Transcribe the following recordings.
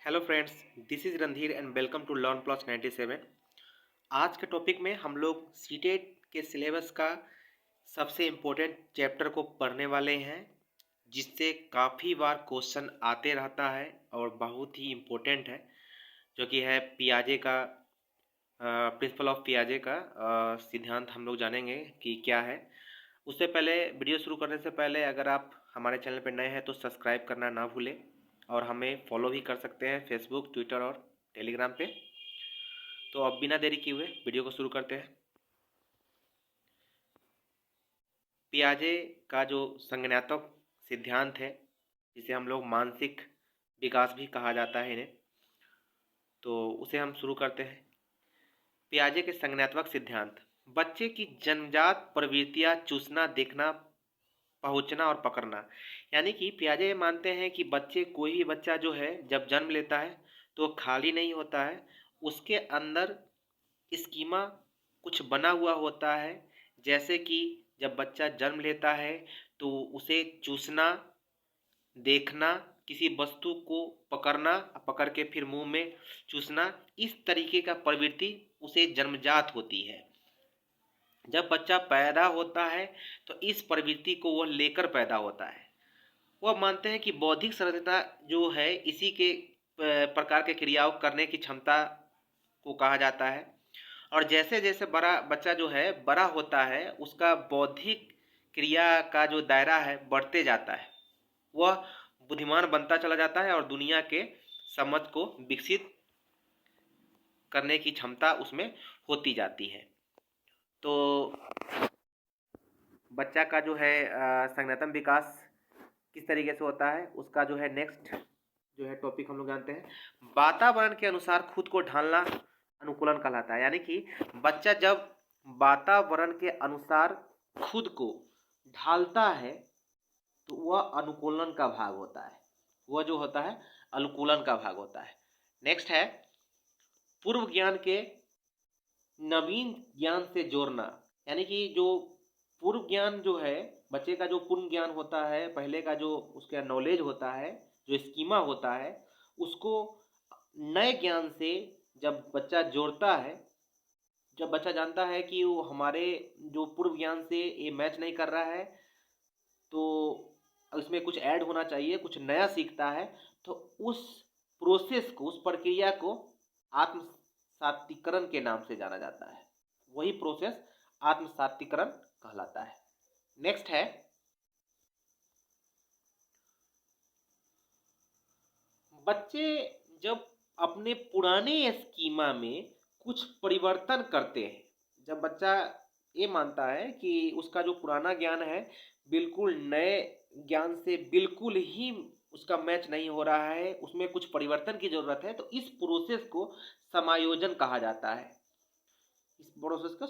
Hello friends, this is Randhir and welcome to learn plus 97। आज के topic में हम लोग सीटेट के सिलेबस का सबसे इम्पोर्टेंट चैप्टर को पढ़ने वाले हैं, जिससे काफ़ी बार क्वेश्चन आते रहता है और बहुत ही इम्पोर्टेंट है, जो कि है पियाजे का प्रिंसिपल ऑफ पियाजे का सिद्धांत। हम लोग जानेंगे कि क्या है। उससे पहले, वीडियो शुरू करने से पहले, अगर आप हमारे चैनल पर नए हैं तो सब्सक्राइब करना ना भूलें और हमें फॉलो भी कर सकते हैं फेसबुक, ट्विटर और टेलीग्राम पे। तो अब बिना देरी किए हुए वीडियो को शुरू करते हैं। पियाजे का जो संज्ञानात्मक सिद्धांत है, जिसे हम लोग मानसिक विकास भी कहा जाता है इन्हें, तो उसे हम शुरू करते हैं। पियाजे के संज्ञानात्मक सिद्धांत: बच्चे की जन्मजात प्रवृत्तियां चूसना, देखना, पहुंचना और पकड़ना। यानी कि पियाजे ये मानते हैं कि कोई भी बच्चा जो है जब जन्म लेता है तो वो खाली नहीं होता है, उसके अंदर स्कीमा कुछ बना हुआ होता है। जैसे कि जब बच्चा जन्म लेता है तो उसे चूसना, देखना, किसी वस्तु को पकड़ना, पकड़ के फिर मुंह में चूसना, इस तरीके का प्रवृत्ति उसे जन्मजात होती है। जब बच्चा पैदा होता है तो इस प्रवृत्ति को वह लेकर पैदा होता है। वह मानते हैं कि बौद्धिक संरचना जो है इसी के प्रकार के क्रियाओं करने की क्षमता को कहा जाता है। और जैसे जैसे बड़ा बच्चा जो है बड़ा होता है, उसका बौद्धिक क्रिया का जो दायरा है बढ़ते जाता है, वह बुद्धिमान बनता चला जाता है और दुनिया के समझ को विकसित करने की क्षमता उसमें होती जाती है। तो बच्चा का जो है संज्ञानात्मक विकास किस तरीके से होता है, उसका जो है नेक्स्ट जो है टॉपिक हम लोग जानते हैं। वातावरण के अनुसार खुद को ढालना अनुकूलन कहलाता है। यानी कि बच्चा जब वातावरण के अनुसार खुद को ढालता है तो वह अनुकूलन का भाग होता है। वह जो होता है अनुकूलन का भाग होता है। नेक्स्ट है पूर्व ज्ञान के नवीन ज्ञान से जोड़ना। यानी कि जो पूर्व ज्ञान जो है, बच्चे का जो पूर्व ज्ञान होता है, पहले का जो उसका नॉलेज होता है, जो स्कीमा होता है, उसको नए ज्ञान से जब बच्चा जोड़ता है, जब बच्चा जानता है कि वो हमारे जो पूर्व ज्ञान से ये मैच नहीं कर रहा है, तो उसमें कुछ ऐड होना चाहिए, कुछ नया सीखता है, तो उस प्रोसेस को, उस प्रक्रिया को आत्मसातीकरण के नाम से जाना जाता है। वही प्रोसेस आत्मसातीकरण कहलाता है। नेक्स्ट है बच्चे जब अपने पुराने स्कीमा में कुछ परिवर्तन करते हैं। जब बच्चा ये मानता है कि उसका जो पुराना ज्ञान है बिल्कुल नए ज्ञान से बिल्कुल ही उसका मैच नहीं हो रहा है, उसमें कुछ परिवर्तन की जरूरत है, तो इस प्रोसेस को समायोजन कहा जाता है। इस प्रोसेस को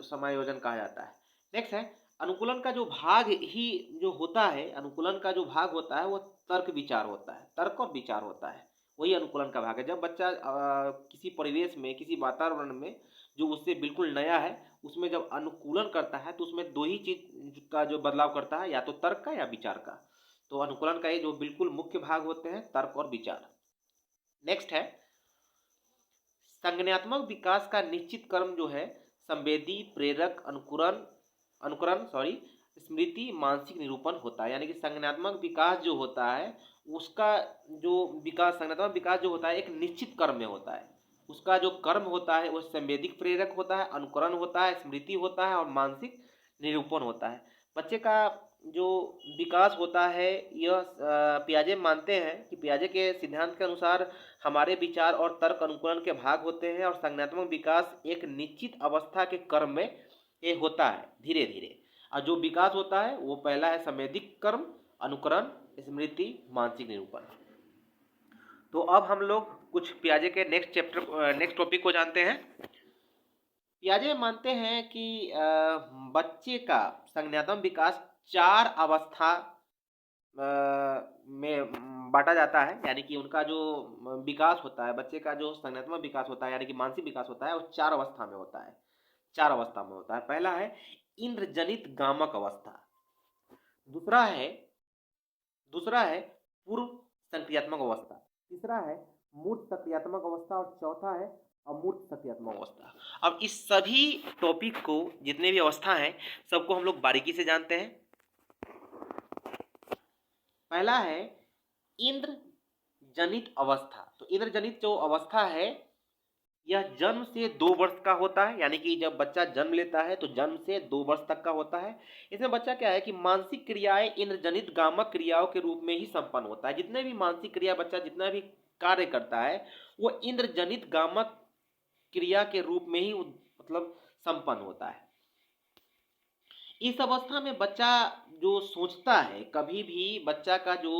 समायोजन कहा जाता है। नेक्स्ट है अनुकूलन का जो भाग ही जो होता है, अनुकूलन का जो भाग होता है वो तर्क विचार होता है, तर्क और विचार होता है, वही अनुकूलन का भाग है। जब बच्चा किसी परिवेश में, किसी वातावरण में जो उससे बिल्कुल नया है, उसमें जब अनुकूलन करता है तो उसमें दो ही चीज का जो बदलाव करता है, या तो तर्क का या विचार का। तो अनुकूलन का ये जो बिल्कुल मुख्य भाग होते हैं तर्क और विचार। नेक्स्ट है संज्ञानात्मक विकास का निश्चित क्रम जो है संवेदी, प्रेरक, स्मृति, मानसिक निरूपण होता है। यानी कि संज्ञानात्मक विकास जो होता है, उसका जो विकास, संज्ञानात्मक विकास जो होता है एक निश्चित क्रम में होता है। उसका जो कर्म होता है वो संवेदिक प्रेरक होता है, अनुकरण होता है, स्मृति होता है और मानसिक निरूपण होता है। बच्चे का जो विकास होता है, यह पियाजे मानते हैं कि पियाजे के सिद्धांत के अनुसार हमारे विचार और तर्क अनुकूलन के भाग होते हैं और संज्ञानात्मक विकास एक निश्चित अवस्था के क्रम में ये होता है धीरे धीरे। और जो विकास होता है वो पहला है संवेदिक कर्म, अनुकरण, स्मृति, मानसिक निरूपण। तो अब हम लोग कुछ पियाजे के नेक्स्ट टॉपिक को जानते हैं। पियाजे मानते हैं कि बच्चे का संज्ञानात्मक विकास 4 अवस्था में बांटा जाता है। यानी कि उनका जो विकास होता है, बच्चे का जो संज्ञानात्मक विकास होता है, यानी कि मानसिक विकास होता है, वो 4 अवस्था में होता है। 4 अवस्था में होता है। पहला है इंद्रजनित गामक अवस्था, दूसरा है पूर्व संक्रियात्मक अवस्था, तीसरा है मूर्त सक्रियात्मक अवस्था और चौथा है अमूर्त सक्रियात्मक अवस्था। अब इस सभी टॉपिक को, जितने भी अवस्था हैं, सबको हम लोग बारीकी से जानते हैं। पहला है इंद्र जनित अवस्था। तो इंद्र जनित जो अवस्था है यह जन्म से 2 वर्ष का होता है, यानी कि जब बच्चा जन्म लेता है तो जन्म से 2 वर्ष तक का होता है। इसमें बच्चा क्या है कि मानसिक क्रियाएं इंद्रजनित गामक क्रियाओं के रूप में ही संपन्न होता है। जितने भी मानसिक क्रिया बच्चा जितना भी कार्य करता है वो इंद्रजनित गामक क्रिया के रूप में ही मतलब संपन्न होता है। इस अवस्था में बच्चा जो सोचता है, कभी भी बच्चा का जो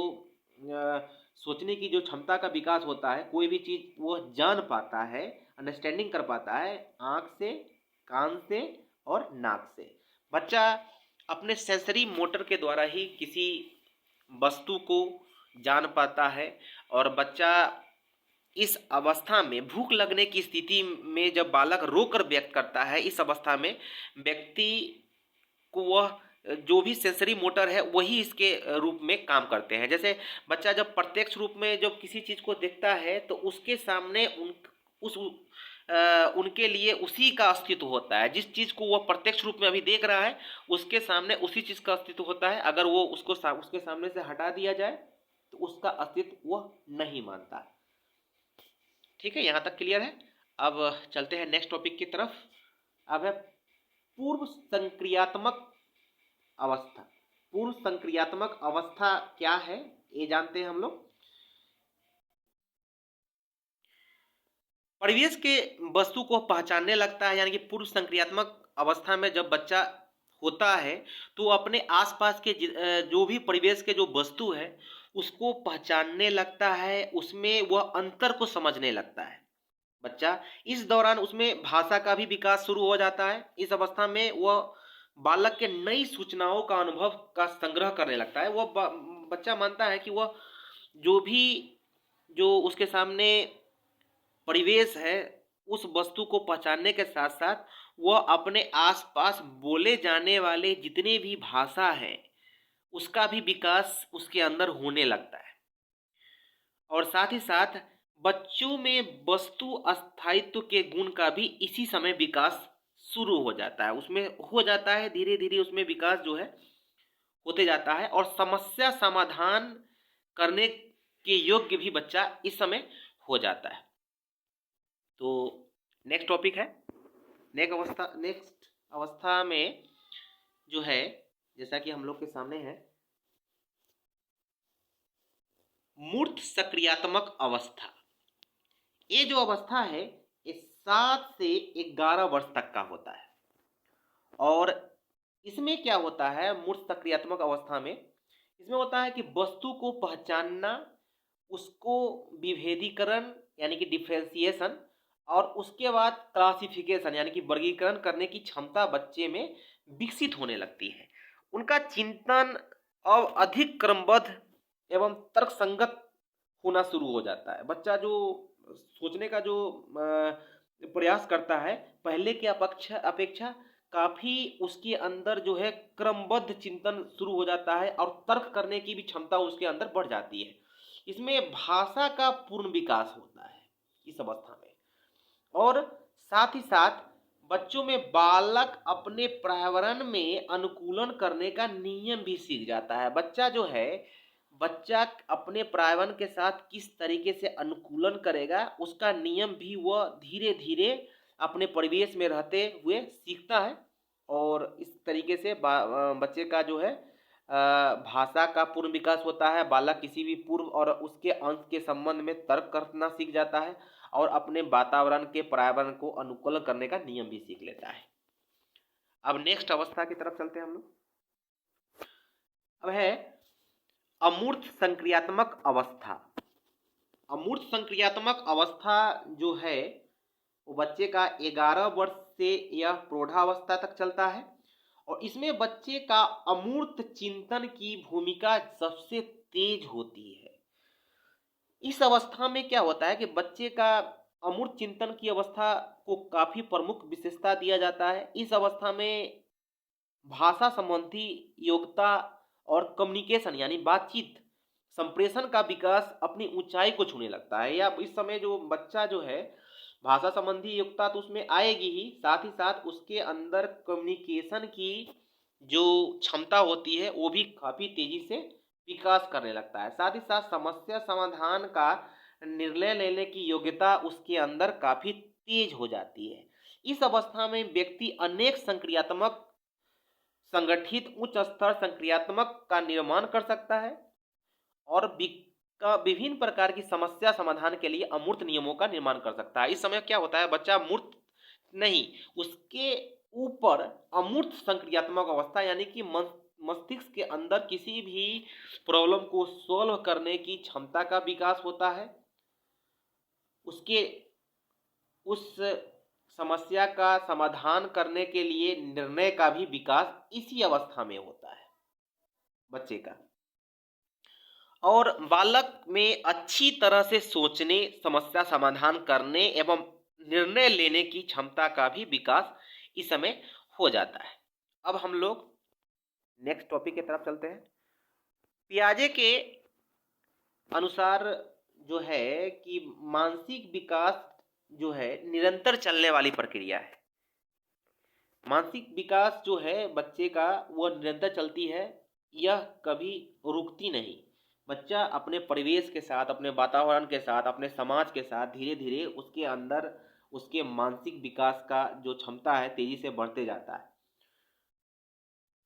सोचने की जो क्षमता का विकास होता है, कोई भी चीज़ वह जान पाता है, अंडरस्टैंडिंग कर पाता है आँख से, कान से और नाक से। बच्चा अपने सेंसरी मोटर के द्वारा ही किसी वस्तु को जान पाता है। और बच्चा इस अवस्था में भूख लगने की स्थिति में जब बालक रोकर व्यक्त करता है, इस अवस्था में व्यक्ति को वह जो भी सेंसरी मोटर है वही इसके रूप में काम करते हैं। जैसे बच्चा जब प्रत्यक्ष रूप में जब किसी चीज़ को देखता है तो उसके सामने उनके लिए उसी का अस्तित्व होता है। जिस चीज़ को वह प्रत्यक्ष रूप में अभी देख रहा है उसके सामने उसी चीज़ का अस्तित्व होता है। अगर वो उसके सामने से हटा दिया जाए तो उसका अस्तित्व वह नहीं मानता। ठीक है, यहाँ तक क्लियर है। अब चलते हैं नेक्स्ट टॉपिक की तरफ। अब है पूर्व संक्रियात्मक अवस्था। पूर्व संक्रियात्मक अवस्था क्या है ये जानते हैं हम लोग। परिवेश के वस्तु को पहचानने लगता है, यानी कि पूर्व संक्रियात्मक अवस्था में जब बच्चा होता है तो अपने आसपास के जो भी परिवेश के जो वस्तु है उसको पहचानने लगता है, उसमें वह अंतर को समझने लगता है बच्चा। इस दौरान उसमें भाषा का भी विकास शुरू हो जाता है। इस अवस्था में वह बालक के नई सूचनाओं का अनुभव का संग्रह करने लगता है। वह बच्चा मानता है कि वह जो भी जो उसके सामने परिवेश है उस वस्तु को पहचानने के साथ साथ वह अपने आसपास बोले जाने वाले जितने भी भाषा है उसका भी विकास उसके अंदर होने लगता है। और साथ ही साथ बच्चों में वस्तु स्थायित्व के गुण का भी इसी समय विकास शुरू हो जाता है, उसमें हो जाता है। धीरे धीरे उसमें विकास जो है होते जाता है और समस्या समाधान करने के योग्य भी बच्चा इस समय हो जाता है। तो नेक्स्ट टॉपिक है नेक्स्ट अवस्था में जो है, जैसा कि हम लोग के सामने है, मूर्त सक्रियात्मक अवस्था। ये जो अवस्था है ये 7 से 11 वर्ष तक का होता है। और इसमें क्या होता है मूर्त सक्रियात्मक अवस्था में, इसमें होता है कि वस्तु को पहचानना, उसको विभेदीकरण यानी कि डिफरेंशिएशन और उसके बाद क्लासिफिकेशन यानी कि वर्गीकरण करने की क्षमता बच्चे में विकसित होने लगती है। उनका चिंतन अब अधिक क्रमबद्ध एवं तर्कसंगत होना शुरू हो जाता है। बच्चा जो सोचने का जो प्रयास करता है पहले की अपेक्षा काफ़ी उसके अंदर जो है क्रमबद्ध चिंतन शुरू हो जाता है और तर्क करने की भी क्षमता उसके अंदर बढ़ जाती है। इसमें भाषा का पूर्ण विकास होता है इस अवस्था में। और साथ ही साथ बच्चों में बालक अपने पर्यावरण में अनुकूलन करने का नियम भी सीख जाता है। बच्चा अपने पर्यावरण के साथ किस तरीके से अनुकूलन करेगा उसका नियम भी वह धीरे धीरे अपने परिवेश में रहते हुए सीखता है। और इस तरीके से बच्चे का जो है भाषा का पूर्ण विकास होता है। बालक किसी भी पूर्व और उसके अंश के संबंध में तर्क करना सीख जाता है और अपने वातावरण के पर्यावरण को अनुकूलन करने का नियम भी सीख लेता है। अब नेक्स्ट अवस्था की तरफ चलते हैं हम लोग। अब है अमूर्त संक्रियात्मक अवस्था। अमूर्त संक्रियात्मक अवस्था जो है वो बच्चे का 11 वर्ष से यह प्रौढ़ावस्था तक चलता है। और इसमें बच्चे का अमूर्त चिंतन की भूमिका सबसे तेज होती है। इस अवस्था में क्या होता है कि बच्चे का अमूर्त चिंतन की अवस्था को काफ़ी प्रमुख विशेषता दिया जाता है। इस अवस्था में भाषा संबंधी योग्यता और कम्युनिकेशन यानी बातचीत संप्रेषण का विकास अपनी ऊंचाई को छूने लगता है, या इस समय जो बच्चा जो है भाषा संबंधी योग्यता तो उसमें आएगी ही, साथ ही साथ उसके अंदर कम्युनिकेशन की जो क्षमता होती है वो भी काफ़ी तेजी से विकास करने लगता है। साथ ही साथ समस्या समाधान का निर्णय लेने की योग्यता उसके अंदर काफ़ी तेज हो जाती है। इस अवस्था में व्यक्ति अनेक संक्रियात्मक संगठित उच्च स्तर संक्रियात्मक का निर्माण कर सकता है और विभिन्न प्रकार की समस्या समाधान के लिए अमूर्त नियमों का निर्माण कर सकता है। इस समय क्या होता है, बच्चा मूर्त नहीं, उसके ऊपर अमूर्त संक्रियात्मक अवस्था यानी कि मस्तिष्क के अंदर किसी भी प्रॉब्लम को सॉल्व करने की क्षमता का विकास होता है। उसके उस समस्या का समाधान करने के लिए निर्णय का भी विकास इसी अवस्था में होता है बच्चे का। और बालक में अच्छी तरह से सोचने, समस्या समाधान करने एवं निर्णय लेने की क्षमता का भी विकास इस समय हो जाता है। अब हम लोग नेक्स्ट टॉपिक की तरफ चलते हैं। पियाजे के अनुसार जो है कि मानसिक विकास जो है निरंतर चलने वाली प्रक्रिया है। मानसिक विकास जो है बच्चे का वो निरंतर चलती है, यह कभी रुकती नहीं। बच्चा अपने परिवेश के साथ, अपने वातावरण के साथ, अपने समाज के साथ धीरे धीरे उसके अंदर उसके मानसिक विकास का जो क्षमता है तेजी से बढ़ते जाता है।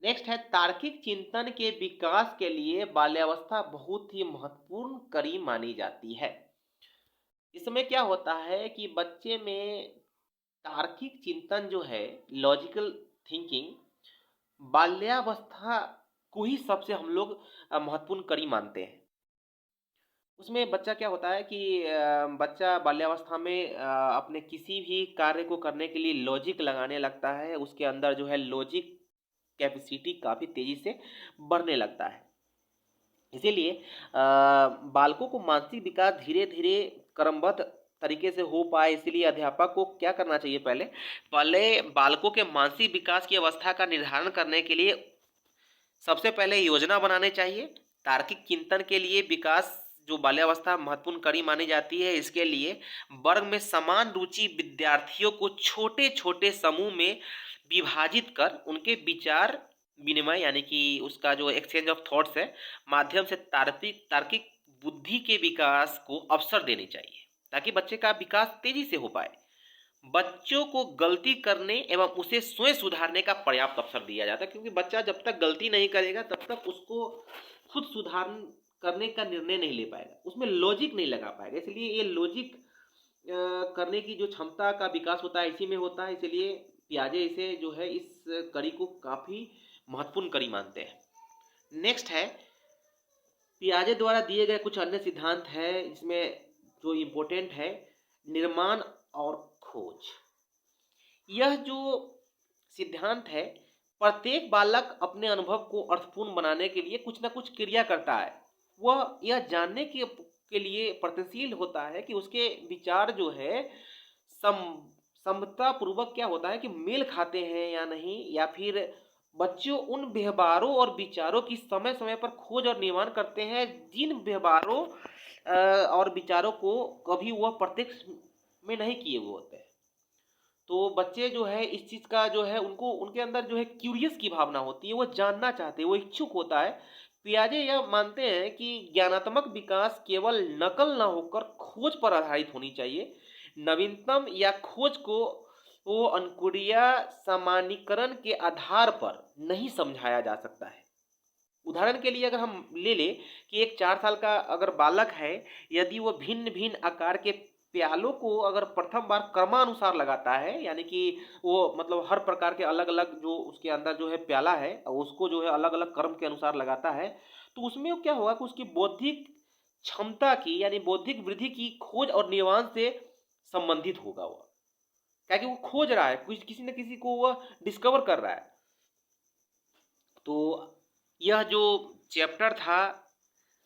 नेक्स्ट है तार्किक चिंतन के विकास के लिए बाल्यावस्था बहुत ही महत्वपूर्ण कड़ी मानी जाती है। इसमें क्या होता है कि बच्चे में तार्किक चिंतन जो है, लॉजिकल थिंकिंग, बाल्यावस्था को ही सबसे हम लोग महत्वपूर्ण कड़ी मानते हैं। उसमें बच्चा क्या होता है कि बच्चा बाल्यावस्था में अपने किसी भी कार्य को करने के लिए लॉजिक लगाने लगता है। उसके अंदर जो है लॉजिक कैपेसिटी काफ़ी तेज़ी से बढ़ने लगता है। इसीलिए बालकों को मानसिक विकास धीरे धीरे क्रमबद्ध तरीके से हो पाए, इसीलिए अध्यापक को क्या करना चाहिए, पहले बालकों के मानसिक विकास की अवस्था का निर्धारण करने के लिए सबसे पहले योजना बनानी चाहिए। तार्किक चिंतन के लिए विकास जो बाल्यावस्था महत्वपूर्ण कड़ी मानी जाती है, इसके लिए वर्ग में समान रुचि विद्यार्थियों को छोटे छोटे समूह में विभाजित कर उनके विचार विनिमय यानी कि उसका जो एक्सचेंज ऑफ थॉट्स है माध्यम से तार्किक तार्किक बुद्धि के विकास को अवसर देनी चाहिए, ताकि बच्चे का विकास तेजी से हो पाए। बच्चों को गलती करने एवं उसे स्वयं सुधारने का पर्याप्त अवसर दिया जाता है, क्योंकि बच्चा जब तक गलती नहीं करेगा तब तक उसको खुद सुधार करने का निर्णय नहीं ले पाएगा, उसमें लॉजिक नहीं लगा पाएगा। इसलिए ये लॉजिक करने की जो क्षमता का विकास होता है इसी में होता है। इसलिए पियाजे इसे जो है इस कड़ी को काफ़ी महत्वपूर्ण कड़ी मानते हैं। नेक्स्ट है पियाजे द्वारा दिए गए कुछ अन्य सिद्धांत है, इसमें जो इम्पोर्टेंट है निर्माण और खोज। यह जो सिद्धांत है प्रत्येक बालक अपने अनुभव को अर्थपूर्ण बनाने के लिए कुछ ना कुछ क्रिया करता है। वह यह जानने के लिए प्रयत्नशील होता है कि उसके विचार जो है समता पूर्वक क्या होता है कि मेल खाते हैं या नहीं, या फिर बच्चों उन व्यवहारों और विचारों की समय समय पर खोज और निर्माण करते हैं जिन व्यवहारों और विचारों को कभी वह प्रत्यक्ष में नहीं किए हुए होते हैं। तो बच्चे जो है इस चीज़ का जो है उनको उनके अंदर जो है क्यूरियस की भावना होती है, वो जानना चाहते हैं, वो इच्छुक होता है। पियाजे यह मानते हैं कि ज्ञानात्मक विकास केवल नकल न होकर खोज पर आधारित होनी चाहिए। नवीनतम या खोज को वो अंकुरिया सामान्यीकरण के आधार पर नहीं समझाया जा सकता है। उदाहरण के लिए अगर हम ले लें कि एक 4 साल का अगर बालक है, यदि वो भिन्न भिन्न आकार के प्यालों को अगर प्रथम बार क्रमानुसार लगाता है, यानी कि वो मतलब हर प्रकार के अलग अलग जो उसके अंदर जो है प्याला है उसको जो है अलग अलग क्रम के अनुसार लगाता है, तो उसमें क्या होगा कि उसकी बौद्धिक क्षमता की यानी बौद्धिक वृद्धि की खोज और निर्माण से संबंधित होगा वो, क्या कि वो खोज रहा है, कुछ किसी न किसी को वह डिस्कवर कर रहा है। तो यह जो चैप्टर था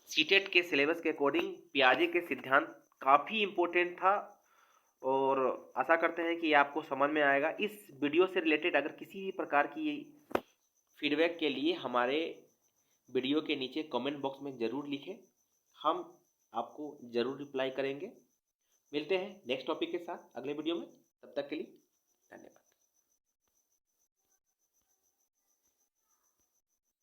सीटेट के सिलेबस के अकॉर्डिंग पियाजे के सिद्धांत काफ़ी इम्पोर्टेंट था, और आशा करते हैं कि आपको समझ में आएगा। इस वीडियो से रिलेटेड अगर किसी भी प्रकार की फीडबैक के लिए हमारे वीडियो के नीचे कमेंट बॉक्स में ज़रूर लिखें। हम आपको ज़रूर रिप्लाई करेंगे। मिलते हैं नेक्स्ट टॉपिक के साथ अगले वीडियो में। तब तक के लिए